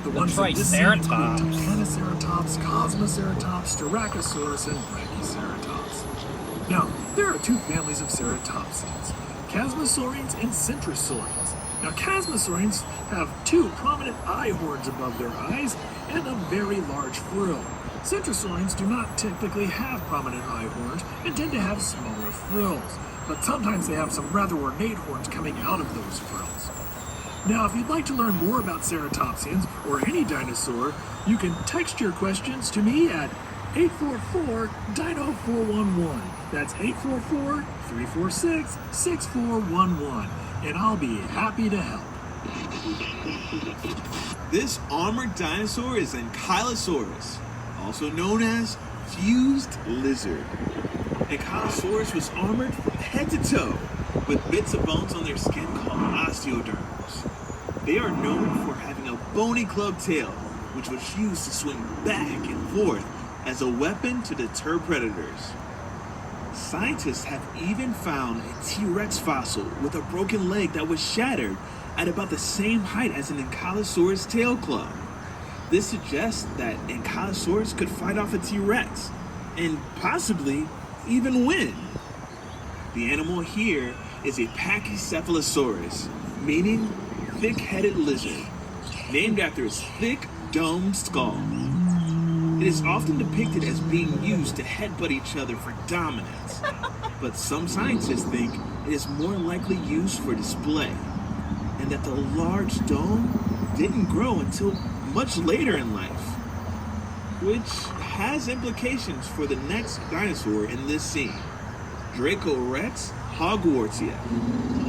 The ones in this scene include Triceratops. Titanoceratops, Cosmoceratops, Styracosaurus, and Brachioceratops. Now, there are two families of ceratopsians, Chasmosaurians and Centrosaurians. Now, Chasmosaurians have two prominent eye horns above their eyes and a very large frill. Centrosaurians do not typically have prominent eye horns and tend to have smaller frills, but sometimes they have some rather ornate horns coming out of those frills. Now, if you'd like to learn more about ceratopsians or any dinosaur, you can text your questions to me at 844-DINO-411. That's 844-346-6411, and I'll be happy to help. This armored dinosaur is Ankylosaurus, also known as fused lizard. Ankylosaurus was armored from head to toe with bits of bones on their skin called osteoderms. They are known for having a bony club tail, which was used to swing back and forth as a weapon to deter predators. Scientists have even found a T-Rex fossil with a broken leg that was shattered at about the same height as an Ankylosaurus tail club. This suggests that Ankylosaurus could fight off a T-Rex and possibly even win. The animal here is a Pachycephalosaurus, meaning thick-headed lizard, named after its thick, domed skull. It is often depicted as being used to headbutt each other for dominance, but some scientists think it is more likely used for display, and that the large dome didn't grow until much later in life, which has implications for the next dinosaur in this scene, Draco Rex Hogwartsia.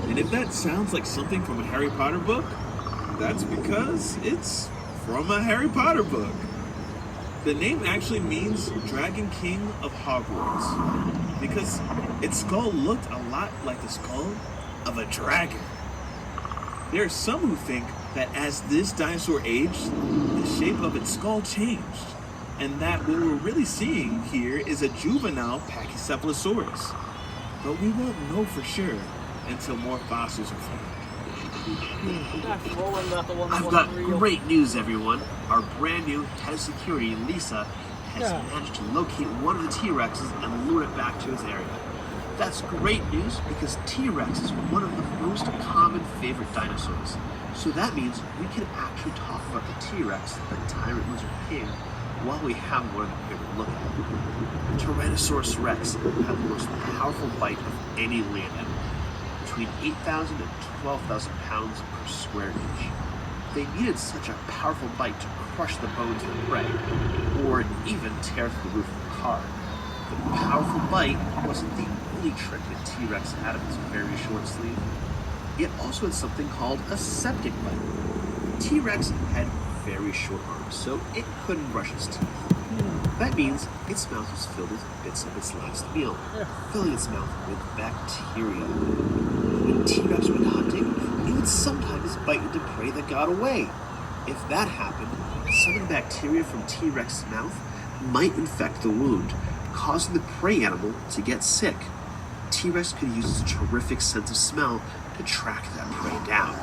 And if that sounds like something from a Harry Potter book, that's because it's from a Harry Potter book. The name actually means Dragon King of Hogwarts, because its skull looked a lot like the skull of a dragon. There are some who think that as this dinosaur aged, the shape of its skull changed, and that what we're really seeing here is a juvenile Pachycephalosaurus. But we won't know for sure until more fossils are found. I've got great news, everyone. Our brand new head of security, Lisa, has managed to locate one of the T-Rexes and lure it back to his area. That's great news because T-Rex is one of the most common favorite dinosaurs. So that means we can actually talk about the T-Rex, the tyrant lizard king, while we have one of them here to look at. Tyrannosaurus rex have the most powerful bite of any land animal, between 8,000 and 12,000 pounds per square inch. They needed such a powerful bite to crush the bones of prey, or even tear through the roof of a car. The powerful bite wasn't the only trick that T-Rex had up its very short sleeve. It also had something called a septic bite. T-Rex had very short arms, so it couldn't brush its teeth. That means its mouth was filled with bits of its last meal, filling its mouth with bacteria. When T-Rex went hunting, it would sometimes bite into prey that got away. If that happened, some of the bacteria from T-Rex's mouth might infect the wound, causing the prey animal to get sick. T-Rex could use its terrific sense of smell to track that prey down.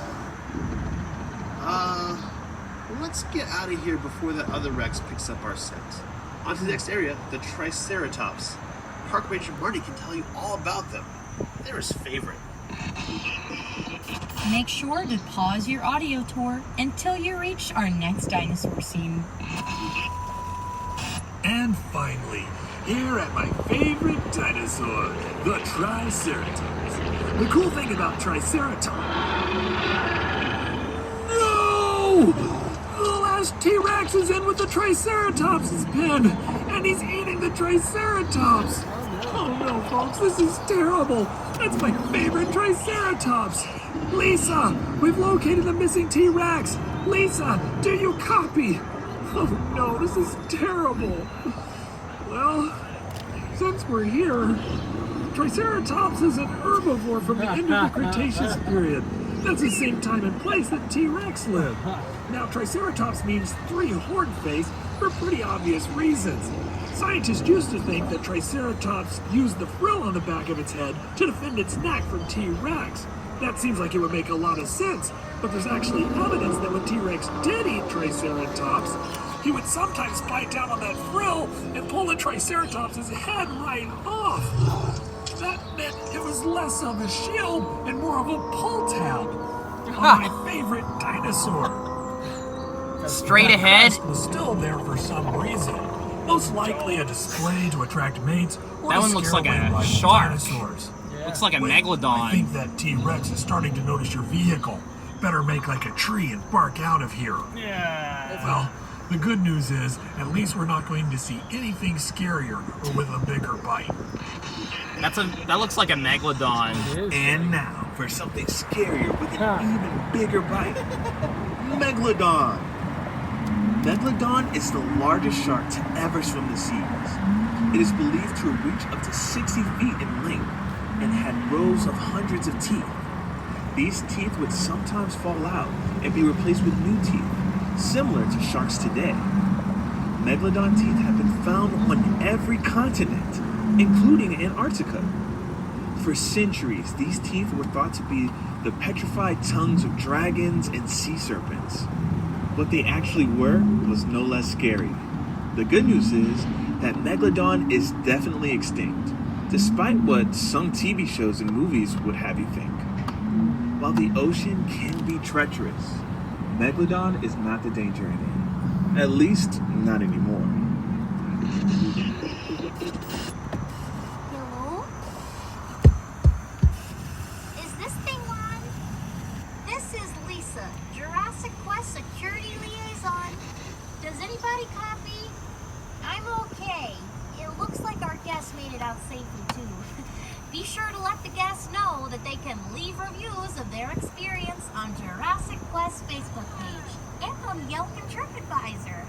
Let's get out of here before that other Rex picks up our scent. On to the next area, the Triceratops. Park Ranger Marty can tell you all about them. They're his favorite. Make sure to pause your audio tour until you reach our next dinosaur scene. And finally, here at my favorite dinosaur, the Triceratops. The cool thing about Triceratops... No! The last T-Rex is in with the Triceratops' pen, and he's eating the Triceratops. Oh no, folks, this is terrible. That's my favorite Triceratops. Lisa, we've located the missing T-Rex. Lisa, do you copy? Oh no, this is terrible. Well, since we're here, Triceratops is an herbivore from the end of the Cretaceous period. That's the same time and place that T-Rex lived. Now, Triceratops means three-horned face for pretty obvious reasons. Scientists used to think that Triceratops used the frill on the back of its head to defend its neck from T-Rex. That seems like it would make a lot of sense, But there's actually evidence that when T-Rex did eat Triceratops, he would sometimes bite down on that frill and pull the Triceratops' head right off. That meant it was less of a shield and more of a pull tab on my favorite dinosaur. Straight ahead. That was still there for some reason. Most likely a display to attract mates or That to one looks scare like away a rival shark. dinosaurs. Looks like a Wait, I megalodon. think that T-Rex is starting to notice your vehicle. Better make like a tree and bark out of here. Yeah. Well, the good news is, at least we're not going to see anything scarier or with a bigger bite. That looks like a megalodon. And now for something scarier with an even bigger bite. Megalodon. Megalodon is the largest shark to ever swim the seas. It is believed to reach up to 60 feet in length and had rows of hundreds of teeth. These teeth would sometimes fall out and be replaced with new teeth, similar to sharks today. Megalodon teeth have been found on every continent, including Antarctica. For centuries, these teeth were thought to be the petrified tongues of dragons and sea serpents. What they actually were was no less scary. The good news is that Megalodon is definitely extinct, despite what some TV shows and movies would have you think. While the ocean can be treacherous, Megalodon is not the danger in it. At least, not anymore. Hello? Is this thing on? This is Lisa, Jurassic Quest Security Liaison. Does anybody copy? I'm okay. It looks like our guests made it out safely too. Be sure to let the guests know that they can leave reviews of their experience on Jurassic Quest Facebook page and on Yelp and TripAdvisor.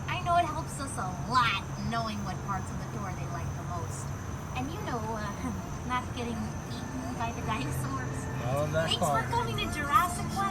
I know it helps us a lot knowing what parts of the tour they like the most. And not getting eaten by the dinosaurs. All of that Thanks part. for coming to Jurassic Quest.